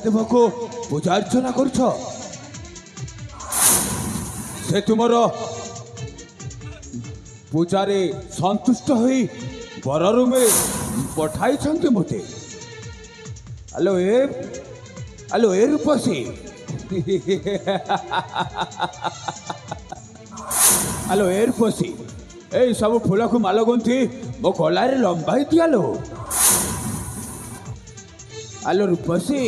ମହାଦେବଙ୍କୁ ପୂଜା ଅର୍ଚ୍ଚନା କରୁଛ। ସେ ତୁମର ପୂଜାରେ ସନ୍ତୁଷ୍ଟ ହୋଇ ବର ରୂପେ ପଠାଇଛନ୍ତି ମୋତେ। ହ୍ୟାଲୋ ଏ ରୂପସୀ ହ୍ୟାଲୋ ଏ ରୂପସୀ এই ସବୁ ଫୁଲକୁ ମାଲ ଗୁନ୍ଥି ମୋ ଗଳାରେ ଲମ୍ବାଇ ଦିଆଲୋ। ହ୍ୟାଲୋ ରୂପସୀ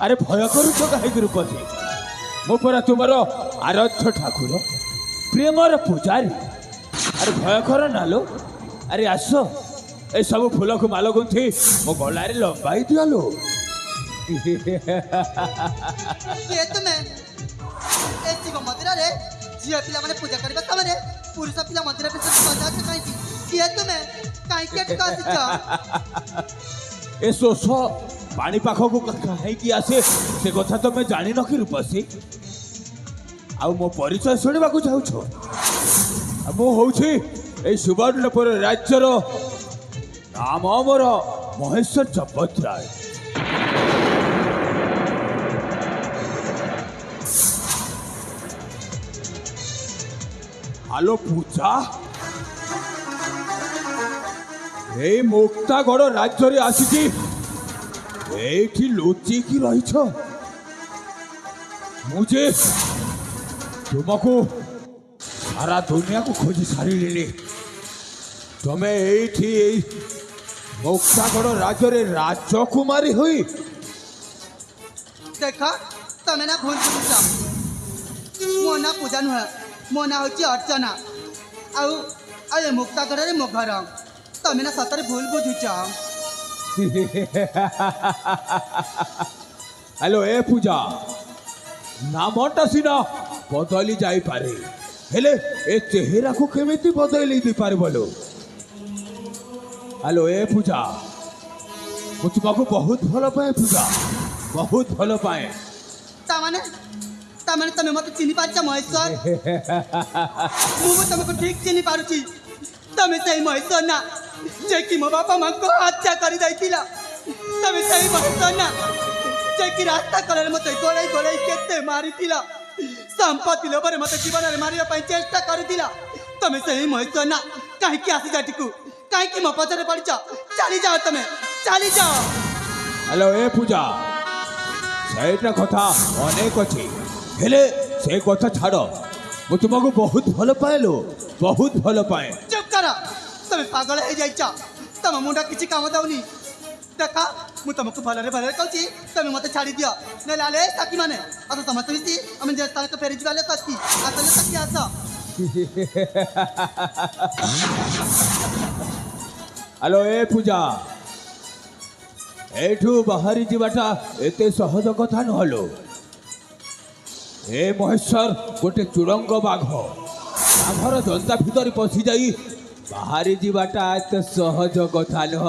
ଆରେ ଭୟ କରୁଛ କାହିଁକି ରୂପସୀ? ମୁଁ ପରା ତୁମର ଆରାଧ୍ୟ ଠାକୁର, ପ୍ରେମର ପୂଜାରୀ। ଆରେ ଭୟ କର ନା ଲୋ। ଆରେ ଆସ ଏ ସବୁ ଫୁଲକୁ ମାଲ ଗୁନ୍ଥି ମୋ ଗଳାରେ ଲମ୍ବାଇ ଦିଆଲୋ। କିଏ ତୁମେ? ଏ ଶିବ ମନ୍ଦିରରେ ଝିଅ ପିଲାମାନେ ପୂଜା କରିବା ସମୟରେ ପୁରୁଷ ପିଲା ମନ୍ଦିର ଭିତରେ ସଜାଉଛ କାହିଁକି? କିଏ ତୁମେ? କାହିଁକି ଏଠିକୁ ଆସିଛ? ଏ ଶୋଷ ପାଣି ପାଖକୁ କାହିଁକି ଆସେ ସେ କଥା ତମେ ଜାଣିନ କି ରୂପସୀ? ଆଉ ମୋ ପରିଚୟ ଶୁଣିବାକୁ ଚାହୁଁଛ? ମୁଁ ହଉଛି ଏଇ ସୁବର୍ଣ୍ଣପୁର ରାଜ୍ୟର ନାମ ମୋର ମହେଶ୍ୱର ଚପତରାୟ। হ্যালো পূজা, এই মুক্তাগড় রাজ্যরে আসিছি এইটি লুচিকি রহিছ। মু যে তোমাকে সারা দুনিয়াকে খোঁজি সারিলিনি, তুমি এইটি এই মুক্তাগড় রাজ্যরে রাজকুমারী হই। ଦେଖ ତମେ ନା ଭୁଲ ବୁଝୁଛ। ମୋ ନାଁ ପୂଜା ନୁହେଁ, ମୋ ନାଁ ହେଉଛି ଅର୍ଚ୍ଚନା। ଆଉ ଆଉ ଏ ମୁକ୍ତାଗଡ଼ରେ ମୋ ଘର। ତମେ ନା ସତରେ ଭୁଲ ବୁଝୁଛ। হ্যালো এ পূজা, নামটা সিনা বদলি যাইপারে, হেলে এ চেহারাକୁ কেমিতি বদলি ଦେଇପାରେ বলো? হ্যালো এ পূজা, ମୁଁ ତୁମକୁ ବହୁତ ଭଲ ପାଏ ପୂଜା, ବହୁତ ଭଲ ପାଏ। ତାମାନେ ତାମାନେ ତମେ ମୋତେ ଚିହ୍ନି ପାରିଛ ମହେଶ୍ୱର? ମୁଁ ବି ତମକୁ ଠିକ୍ ଚିହ୍ନି ପାରୁଛି। ତମେ ସେଇ ମହେଶ୍ୱର ନା ଯିଏକି ମୋ ବାପା ମାଆଙ୍କୁ ହତ୍ୟା କରିଦେଇଥିଲା। ତମେ ସେଇ ମହେଶ୍ୱର ନା ଯିଏକି ରାସ୍ତା କଡ଼ରେ ମୋତେ ଗୋଳେଇ ଗୋଳେଇ କେତେ ମାରିଥିଲା। ସମ୍ପତ୍ତି ଲୋଭରେ ମୋତେ ଜୀବନରେ ମାରିବା ପାଇଁ ଚେଷ୍ଟା କରିଥିଲା। ତମେ ସେଇ ମହେଶ୍ୱର ନା? କାହିଁକି ଆସିଛ ଏଠିକୁ? କାହିଁକି ମୋ ପଛରେ ପଡ଼ିଛ? ଚାଲିଯାଅ, ତମେ ଚାଲିଯାଅ। হ্যালো এ পূজা, সেইটা কথা অনেক আছে, হেলে সেই কথা ছাড়। ମୁଁ ତୁମକୁ ବହୁତ ଭଲ ପାଏ ଲୋ, ବହୁତ ଭଲ ପାଏ। ଚୁପ୍ କର, ତମେ ପାଗଳ ହେଇଯାଇଛ। ତମ ମୁଣ୍ଡ କିଛି କାମ ଦଉନି। ଦେଖ ମୁଁ ତମକୁ ଭଲରେ ଭଲରେ କହୁଛି, ତମେ ମୋତେ ଛାଡ଼ି ଦିଅ। ନହେଲେ ଆଲେ ସାଥୀ ମାନେ ଆସ, ସମସ୍ତେ ମିଶି ଆମେ ଯେ ସ୍ଥାନକୁ ଫେରିଯିବା। ହେଲେ ସାଥୀ ଆସିଲେ ସାଥୀ ଆସ। হ্যালো এ পূজা, এইঠু বাহারি যাওয়াটা এতে সহজ কথা নহলো। এ মহেশ্বর গোটে চুরঙ্গ বাঘ, বাঘর জন্তা ভিতরে পশি যাই বাহারি যাওয়াটা এতে সহজ কথা নহ।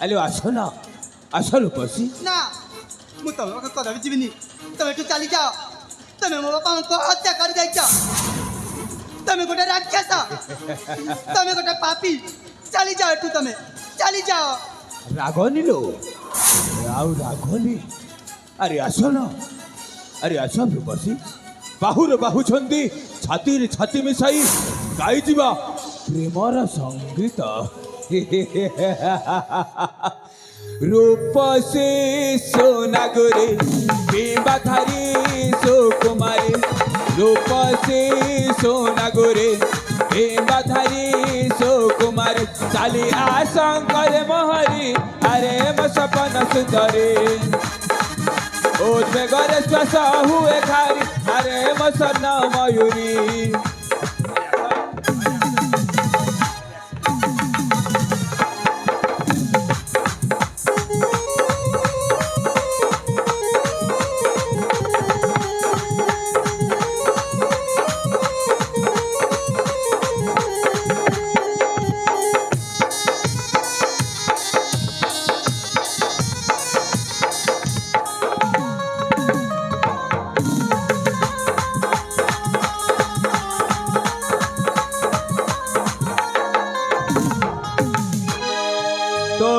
আরে আস না, আস রূপসী। ନା ମୁଁ ତମ ପାଖକୁ କଦାପି ଯିବିନି। ତମେ ଏଠୁ ଚାଲିଯାଅ। ତମେ ମୋ ବାପାଙ୍କୁ ହତ୍ୟା କରିଯାଇଛ। ତମେ ଗୋଟେ ରାକ୍ଷସ, ତମେ ଗୋଟେ ପାପୀ। ଚାଲିଯାଅ ଏଠୁ, ତମେ ଚାଲିଯାଅ। রাগনি লো, ଆଉ ରାଗନି? আরে আস না, আরে আস রূপসী। বাহুরে বাহু ছন্দি ছাতিরে ছাতি মিশাই গাই যা প্রেমর সঙ্গীত। রূপসী সোনাগরে বিম্বাধারী সুকুমারী, রূপসী সোনাগরে বিম্বাধারী সুকুমারী, চালি আশঙ্কর মহরি আরে মো সপন সুন্দরী, উদ্বেগরে শ্বাস হুয়ে খারি আরে মো স্বর্ণ ময়ূরী।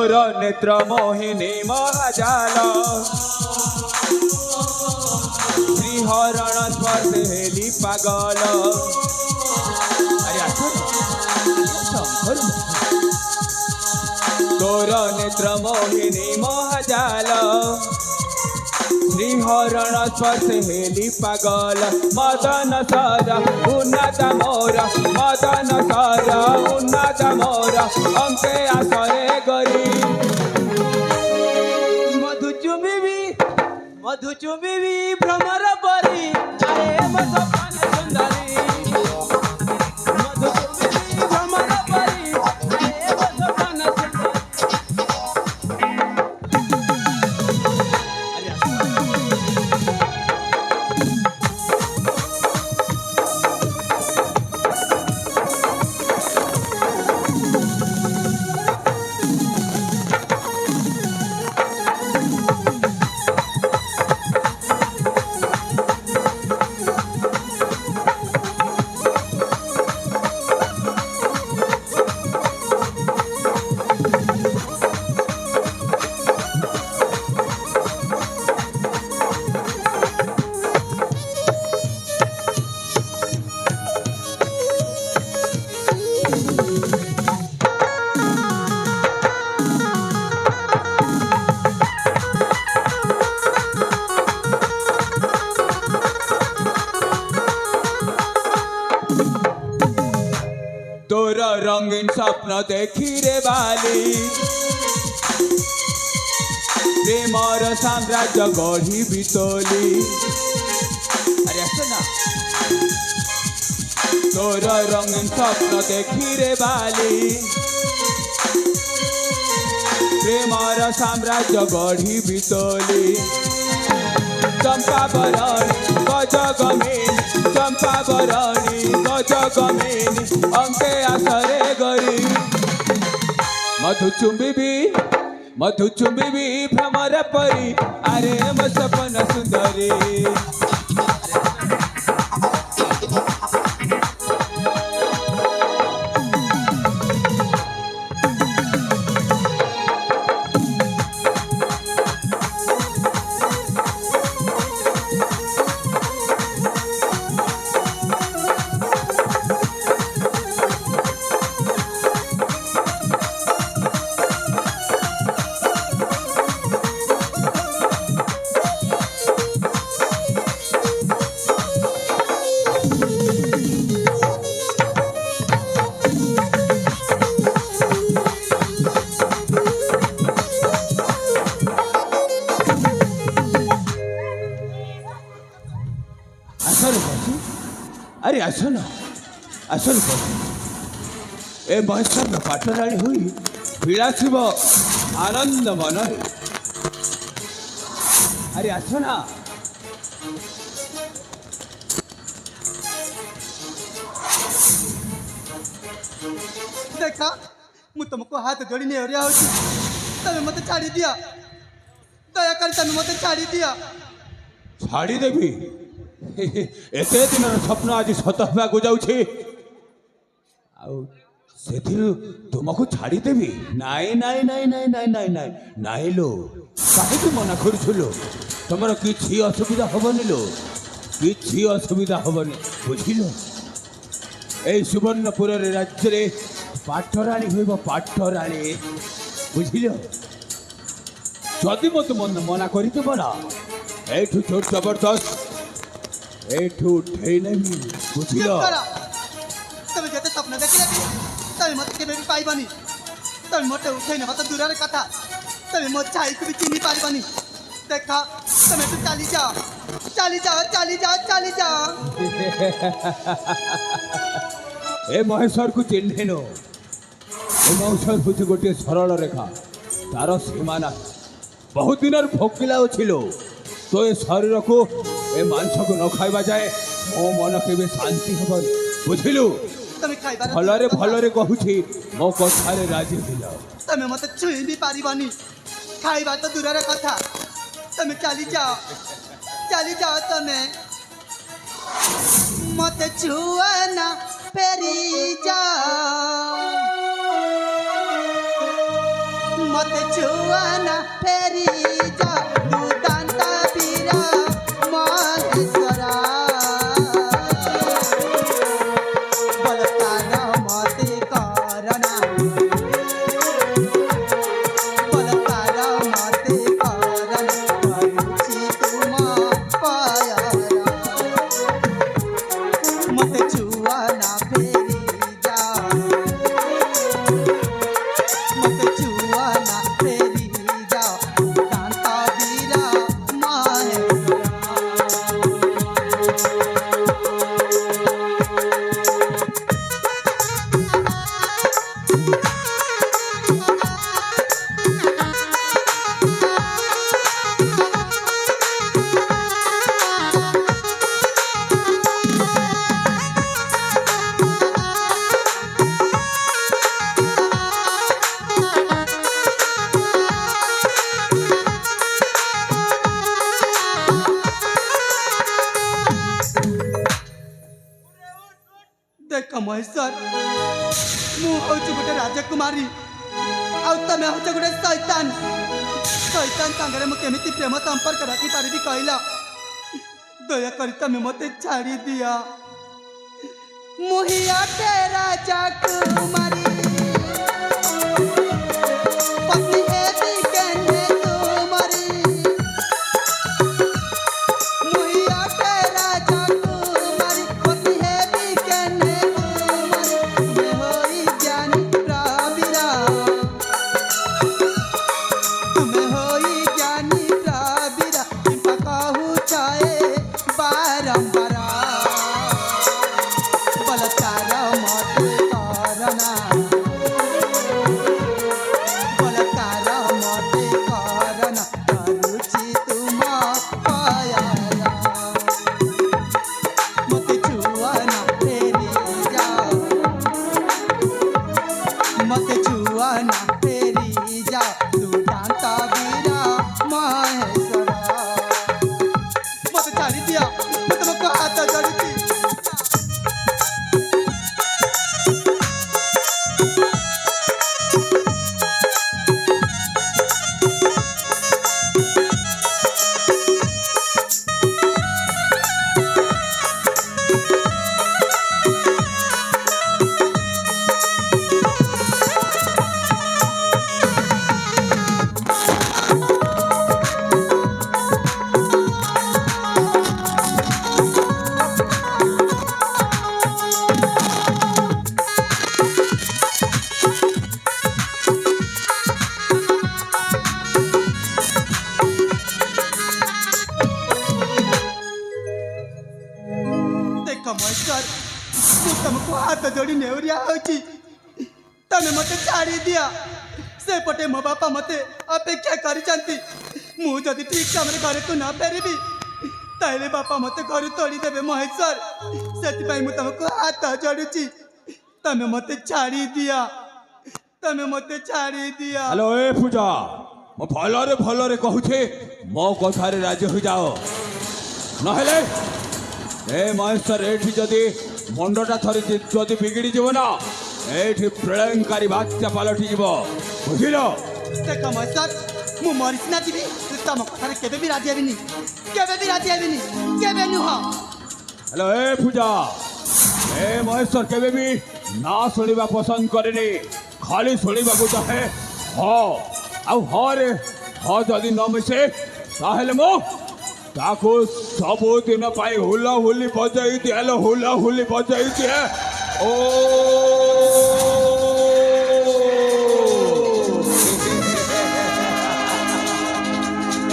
तोर नेत्र मोहिनी महाजाल श्रीहरण स्पर्श हेली पागल अरे आसो शंकर तोर नेत्र मोहिनी महाजाल श्रीहरण स्पर्श हेली पागल मदन सर उन्नत मोर मदन सर उन्नत मोर अंके आसरे गरी मधु चुबी भ्रमर परी आए मधुपन सुंदरी मधु चुबी भ्रमर परी आए मधुपन तोर रंगीन स्वप्न देखी रे बाली प्रेमर साम्राज्य गढ़ी बितोली अरे आस ना तोर रंगीन स्वप्न देखी रे बाली प्रेमर साम्राज्य गढ़ी बितोली चंपा बरणी गज गमीन चंपा बरणी गज गमीन अंके आसरे गरी मधु चुंबी भ्रमर परी अरे मसपन सुंदरी अरे आसो ना आसन ए महेश्वर पाटराणी हुई विलासिब आनंद मन अरे आसो ना देखा मु तुमको हाथ जोड़ी नहीं हो रहा तमें मत छाड़ी दिया दया कर तमें मत छाड़ी दिया छाड़ी देवी एते दिन स्वप्न आज सत होगा जाऊे तुमको छाड़ी देवी नाई नाई नाई नाई नाई नाई नाई नाई लो कहीं मना करूँ तुम कि असुविधा हेनी लो कि असुविधा हेनी बुझिल ए सुवर्णपुर राज्य में पाठराणी हो पाठराणी बुझिल जदि मत मना कर एठू छोट जबरदस्त एठू उठे नहीं बुझिल तमें जो स्वप्न देखिले तमें मत के भी पाइबानी तमें मत उठे ना मत दूर कथा तमें मो छाई को भी चिन्ह पारिबानी देखा तमें तो चली जाओ चली जाओ चली जाओ चली जाओ ए महेश्वर को चिन्ह नो ए महेश्वर हूँ गोटे सरल रेखा तार सीमा ना बहुत दिन भोकिला छिलो तो ए शरीर को ए मांस को न खाइबा जाए मो मन के शांति हम बुझिलु भलरे भलरे कहूँ मो कथारे राजी दिल तमें मत छुई भी पारिबानी खाइबा तो दूर कथा तमें चली जाओ तमें मत छुआ ना फेरी जाओ मते छुआना फेरी जा तू दांता बीरा महेश्वरा बलकार मते करना बलकार मते करना करुची तुम पाया मते छुआना फेरी जा मते छुआना फेरी जा दांता बीरा देख महेश्वर मु हूँ गोटे राजकुमारी आउ तमें हूँ गोटे शैतान शैतान सागर मुझे प्रेम संपर्क रखी पारि कहला दयाकर तमें मत छाड़ी दिया मुहिया के राजकुमारी पत्नी है बिकने तुम्हारी मुहिया के राजकुमारी पत्नी है बिकने तुम्हारी मैं होई ज्ञानी प्रवीरा तुम्हें होई ज्ञानी प्रवीरा इनका कहू चाहे बारंबार बलकार मत करना बलकार मत करना करुची तुम पाया मत छुआना फेरी जा मत छुआना फेरी जा तू दांता बीरा महेश्वरा मत छाड़ी दिया मैं तुमको हाथ जोड़ती देख महेश्वर मु तुमको हाथ जोड़ी नेवरिया होची तमे मते छाड़ी दिया से पटे मो बापा मते अपेक्षा करी जानती मु जदि ठीक समय घरे तू ना फेरबी ताइले बापा मते घर तोड़ी देबे महेश्वर सेति पई मु तुमको हाथ जोड़ुची तमे मते छाड़ी दिया तमे मते छाड़ी दिया हेलो ए पूजा मो भलरे कहूछे मो कथारे राजी हो जाओ नहेले ए महेश्वर एठी जदि मंडटा थरी जदि बिगड़ी जीव ना एठी प्रलयंकारी बात्या पलटि जीव बुझिल देख महेश्वर मु मरिस ना जीवी तुम कथारे केबे भी राजी हेबिनी केबे नुह हेलो ए पूजा ए महेश्वर केबे भी ना शुणा पसंद करेनी खाली शुणा को चाहे हाँ रे हाँ जदि न मिसे ताहेले मो ताको सबुदिन पाई हुला हुली बजाई दिए हुला हुली बजाई दिए ओ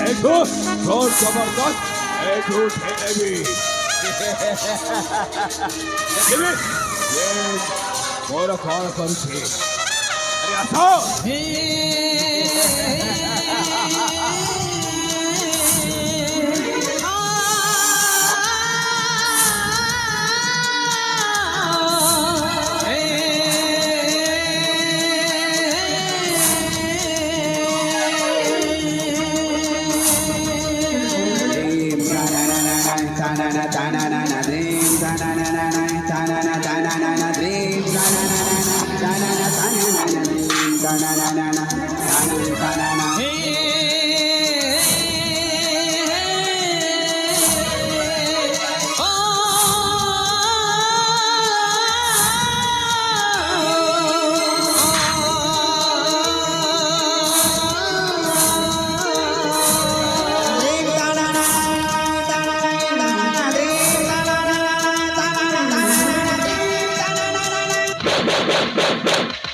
एठो जोर जबरदस्त एठो ठेलेबी देखिबी ये मोर कौन करुछी अरे आसो Ananta